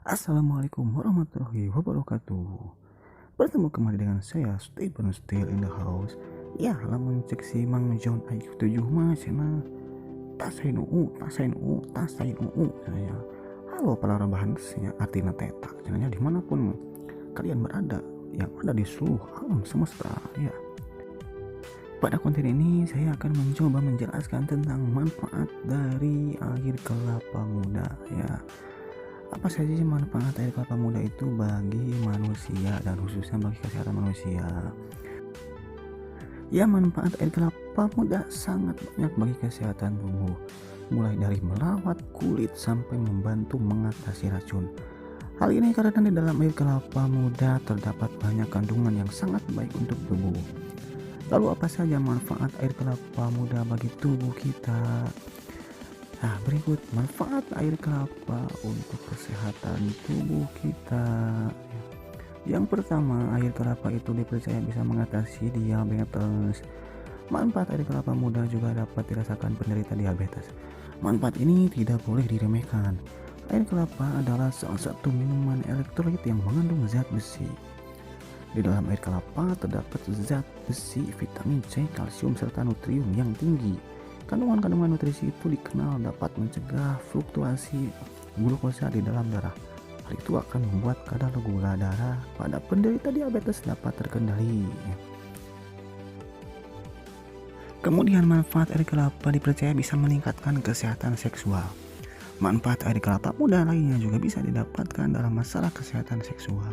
Assalamualaikum warahmatullahi wabarakatuh. Bertemu kembali dengan saya Stephen Still in the house. Ya, lamun cek si Mang John IQ 7 mah cenah tasain saya. Halo para rebahan nya artina teta. Cenanya dimanapun kalian berada yang ada di seluruh alam semesta ya. Pada konten ini saya akan mencoba menjelaskan tentang manfaat dari air kelapa muda ya. Apa saja sih manfaat air kelapa muda itu bagi manusia dan khususnya bagi kesehatan manusia? Ya, manfaat air kelapa muda sangat banyak bagi kesehatan tubuh, mulai dari merawat kulit sampai membantu mengatasi racun. Hal ini karena di dalam air kelapa muda terdapat banyak kandungan yang sangat baik untuk tubuh. Lalu apa saja manfaat air kelapa muda bagi tubuh kita? Nah, berikut manfaat air kelapa untuk kesehatan tubuh kita. Yang pertama, air kelapa itu dipercaya bisa mengatasi diabetes. Manfaat air kelapa muda juga dapat dirasakan penderita diabetes. Manfaat ini tidak boleh diremehkan. Air kelapa adalah salah satu minuman elektrolit yang mengandung zat besi. Di dalam air kelapa terdapat zat besi, vitamin C, kalsium, serta nutrium yang tinggi. Kandungan-kandungan nutrisi itu dikenal dapat mencegah fluktuasi glukosa di dalam darah. Hal itu akan membuat kadar gula darah pada penderita diabetes dapat terkendali. Kemudian manfaat air kelapa dipercaya bisa meningkatkan kesehatan seksual. Manfaat air kelapa muda lainnya juga bisa didapatkan dalam masalah kesehatan seksual.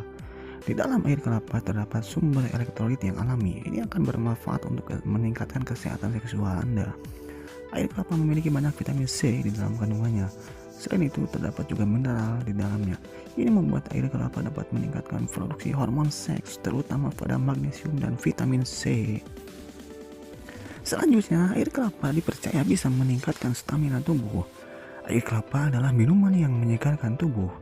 Di dalam air kelapa terdapat sumber elektrolit yang alami. Ini akan bermanfaat untuk meningkatkan kesehatan seksual Anda. Air kelapa memiliki banyak vitamin C di dalam kandungannya. Selain itu, terdapat juga mineral di dalamnya. Ini membuat air kelapa dapat meningkatkan produksi hormon seks, terutama pada magnesium dan vitamin C. Selanjutnya, air kelapa dipercaya bisa meningkatkan stamina tubuh. Air kelapa adalah minuman yang menyegarkan tubuh,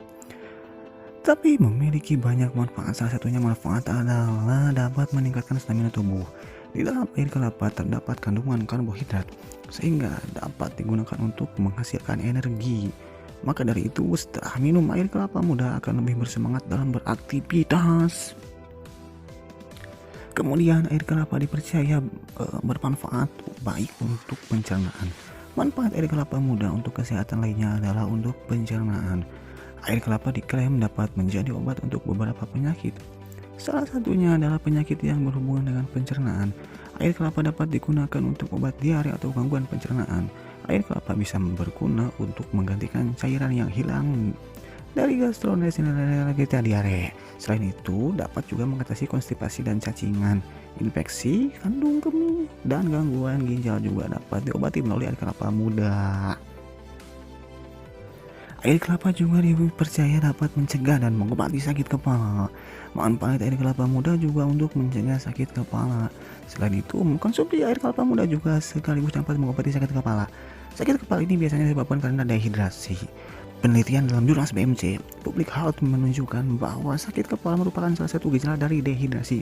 tapi memiliki banyak manfaat. Salah satunya manfaat adalah dapat meningkatkan stamina tubuh. Di dalam air kelapa terdapat kandungan karbohidrat, sehingga dapat digunakan untuk menghasilkan energi. Maka dari itu, setelah minum air kelapa muda akan lebih bersemangat dalam beraktivitas. Kemudian air kelapa dipercaya bermanfaat baik untuk pencernaan. Manfaat air kelapa muda untuk kesehatan lainnya adalah untuk pencernaan. Air kelapa diklaim dapat menjadi obat untuk beberapa penyakit. Salah satunya adalah penyakit yang berhubungan dengan pencernaan. Air kelapa dapat digunakan untuk obat diare atau gangguan pencernaan. Air kelapa bisa berguna untuk menggantikan cairan yang hilang dari gastrointestinal diare. Selain itu, dapat juga mengatasi konstipasi dan cacingan, infeksi, kandung kemih, dan gangguan ginjal juga dapat diobati melalui air kelapa muda. Air kelapa juga dipercaya dapat mencegah dan mengobati sakit kepala. Manfaat air kelapa muda juga untuk mencegah sakit kepala. Selain itu, mengkonsumsi air kelapa muda juga sekaligus dapat mengobati sakit kepala. Sakit kepala ini biasanya disebabkan karena dehidrasi. Penelitian dalam jurnal BMC, Public Health menunjukkan bahwa sakit kepala merupakan salah satu gejala dari dehidrasi.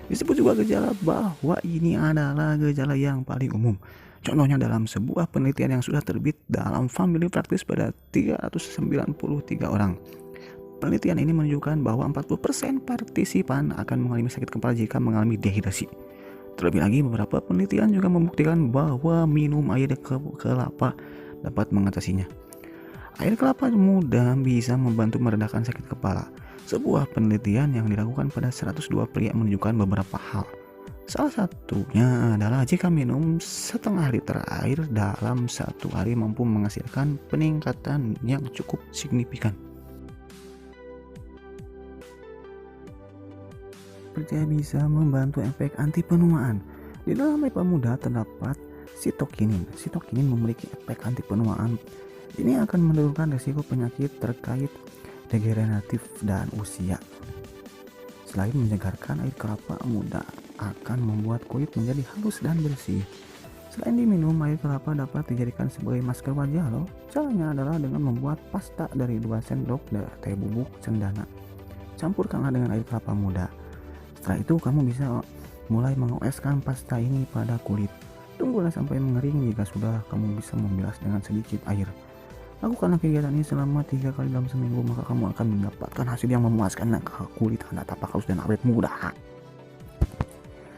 Disebut juga gejala bahwa ini adalah gejala yang paling umum. Contohnya dalam sebuah penelitian yang sudah terbit dalam Family Practice pada 393 orang. Penelitian ini menunjukkan bahwa 40% partisipan akan mengalami sakit kepala jika mengalami dehidrasi. Terlebih lagi, beberapa penelitian juga membuktikan bahwa minum air kelapa dapat mengatasinya. Air kelapa muda bisa membantu meredakan sakit kepala. Sebuah penelitian yang dilakukan pada 102 pria menunjukkan beberapa hal. Salah satunya adalah jika minum setengah liter air dalam satu hari mampu menghasilkan peningkatan yang cukup signifikan. Percaya bisa membantu efek anti penuaan. Di dalam air kelapa muda terdapat sitokinin. Sitokinin memiliki efek anti penuaan. Ini akan menurunkan risiko penyakit terkait degeneratif dan usia. Selain menyegarkan, air kelapa muda akan membuat kulit menjadi halus dan bersih. Selain diminum, air kelapa dapat dijadikan sebagai masker wajah loh. Caranya adalah dengan membuat pasta dari 2 sendok teh bubuk cendana. Campurkanlah dengan air kelapa muda. Setelah itu kamu bisa mulai mengoleskan pasta ini pada kulit. Tunggulah sampai mengering. Jika sudah, kamu bisa membilas dengan sedikit air. Lakukanlah kegiatan ini selama 3 kali dalam seminggu, maka kamu akan mendapatkan hasil yang memuaskan ke kulit Anda tampak halus dan awet muda.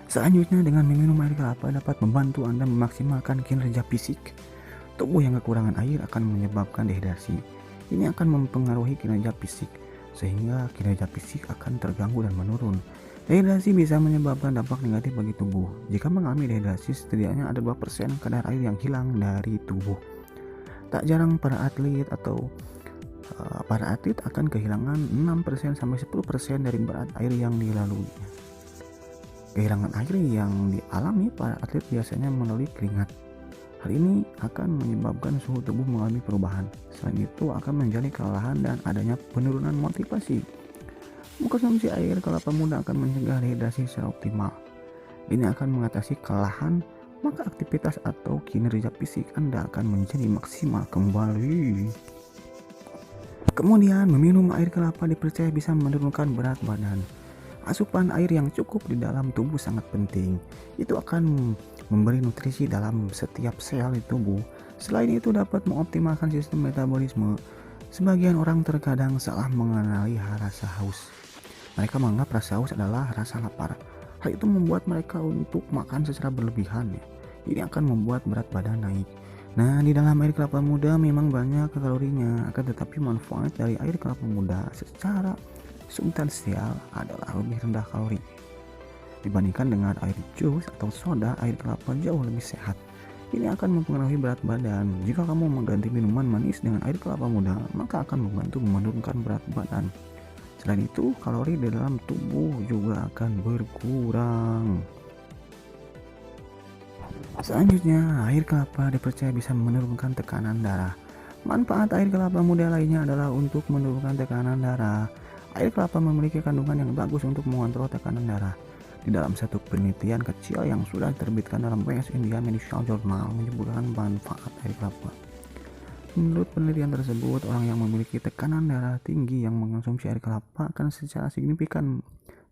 Selanjutnya, dengan meminum air kelapa dapat membantu Anda memaksimalkan kinerja fisik. Tubuh yang kekurangan air akan menyebabkan dehidrasi. Ini akan mempengaruhi kinerja fisik, sehingga kinerja fisik akan terganggu dan menurun. Dehidrasi bisa menyebabkan dampak negatif bagi tubuh. Jika mengalami dehidrasi, setidaknya ada 2% kadar air yang hilang dari tubuh. Tak jarang para atlet akan kehilangan 6% sampai 10% dari berat air yang dilalui. Kehilangan air yang dialami para atlet biasanya melalui keringat. Hal ini akan menyebabkan suhu tubuh mengalami perubahan. Selain itu akan menjadi kelelahan dan adanya penurunan motivasi. Mengkonsumsi air kelapa muda akan mencegah dehidrasi secara optimal. Ini akan mengatasi kelelahan, maka aktivitas atau kinerja fisik Anda akan menjadi maksimal kembali. Kemudian, meminum air kelapa dipercaya bisa menurunkan berat badan. Asupan air yang cukup di dalam tubuh sangat penting. Itu akan memberi nutrisi dalam setiap sel di tubuh. Selain itu dapat mengoptimalkan sistem metabolisme. Sebagian orang terkadang salah mengenali rasa haus. Mereka menganggap rasa haus adalah rasa lapar. Hal itu membuat mereka untuk makan secara berlebihan. Ini akan membuat berat badan naik. Nah, di dalam air kelapa muda memang banyak kalorinya, akan tetapi manfaat dari air kelapa muda secara substansial adalah lebih rendah kalori. Dibandingkan dengan air jus atau soda, air kelapa jauh lebih sehat. Ini akan mempengaruhi berat badan. Jika kamu mengganti minuman manis dengan air kelapa muda, maka akan membantu menurunkan berat badan. Selain itu, kalori di dalam tubuh juga akan berkurang. Selanjutnya, air kelapa dipercaya bisa menurunkan tekanan darah. Manfaat air kelapa muda lainnya adalah untuk menurunkan tekanan darah. Air kelapa memiliki kandungan yang bagus untuk mengontrol tekanan darah. Di dalam satu penelitian kecil yang sudah diterbitkan dalam West India Medical Journal menyebutkan manfaat air kelapa. Menurut penelitian tersebut, orang yang memiliki tekanan darah tinggi yang mengonsumsi air kelapa akan secara signifikan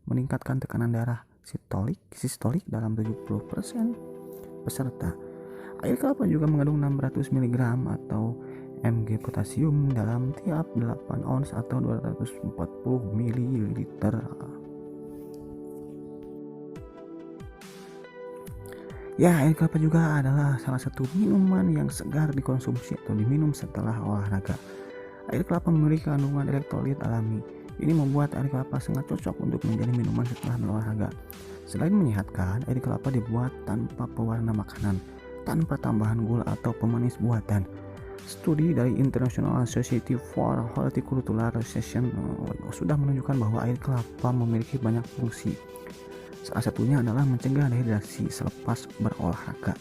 meningkatkan tekanan darah sistolik dalam 70% peserta. Air kelapa juga mengandung 600 mg atau mg potasium dalam tiap 8 ons atau 240 ml. Ya, air kelapa juga adalah salah satu minuman yang segar dikonsumsi atau diminum setelah olahraga. Air kelapa memiliki kandungan elektrolit alami. Ini membuat air kelapa sangat cocok untuk menjadi minuman setelah berolahraga. Selain menyehatkan, air kelapa dibuat tanpa pewarna makanan, tanpa tambahan gula atau pemanis buatan. Studi dari International Society for Horticultural Research sudah menunjukkan bahwa air kelapa memiliki banyak fungsi. Salah satunya adalah mencegah dehidrasi selepas berolahraga.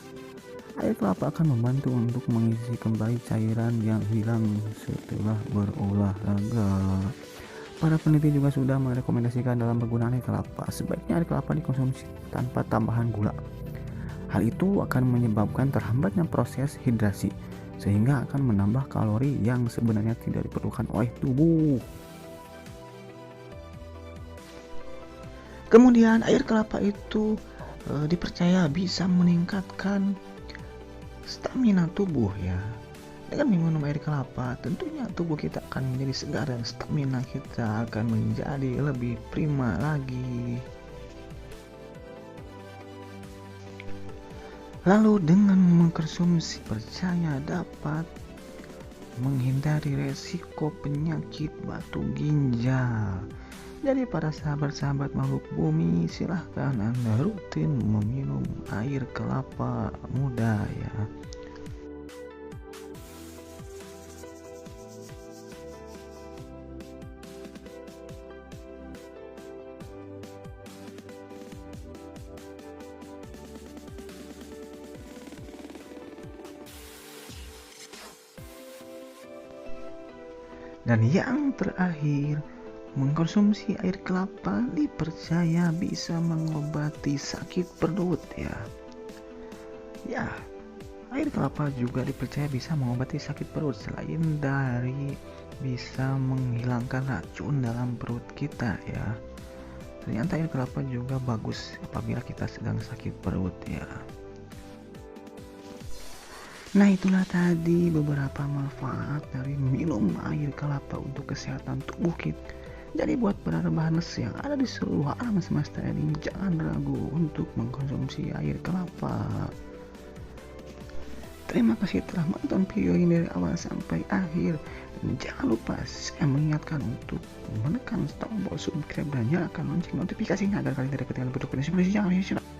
Air kelapa akan membantu untuk mengisi kembali cairan yang hilang setelah berolahraga. Para peneliti juga sudah merekomendasikan dalam penggunaan air kelapa, sebaiknya air kelapa dikonsumsi tanpa tambahan gula. Hal itu akan menyebabkan terhambatnya proses hidrasi, sehingga akan menambah kalori yang sebenarnya tidak diperlukan oleh tubuh. Kemudian air kelapa itu dipercaya bisa meningkatkan stamina tubuh ya. Dengan meminum air kelapa, tentunya tubuh kita akan menjadi segar dan stamina kita akan menjadi lebih prima lagi. Lalu dengan mengkonsumsi percaya dapat menghindari resiko penyakit batu ginjal. Jadi para sahabat-sahabat makhluk bumi, silahkan Anda rutin meminum air kelapa muda ya. Dan yang terakhir, mengkonsumsi air kelapa dipercaya bisa mengobati sakit perut ya. Ya, air kelapa juga dipercaya bisa mengobati sakit perut. Selain dari bisa menghilangkan racun dalam perut kita ya, ternyata air kelapa juga bagus apabila kita sedang sakit perut ya. Nah, itulah tadi beberapa manfaat dari minum air kelapa untuk kesehatan tubuh kita. Jadi buat para rebahaners yang ada di seluruh alam semesta ini, jangan ragu untuk mengkonsumsi air kelapa. Terima kasih telah menonton video ini dari awal sampai akhir. Dan jangan lupa saya mengingatkan untuk menekan tombol subscribe dan nyalakan lonceng notifikasinya agar kalian tidak ketinggalan video-video selanjutnya.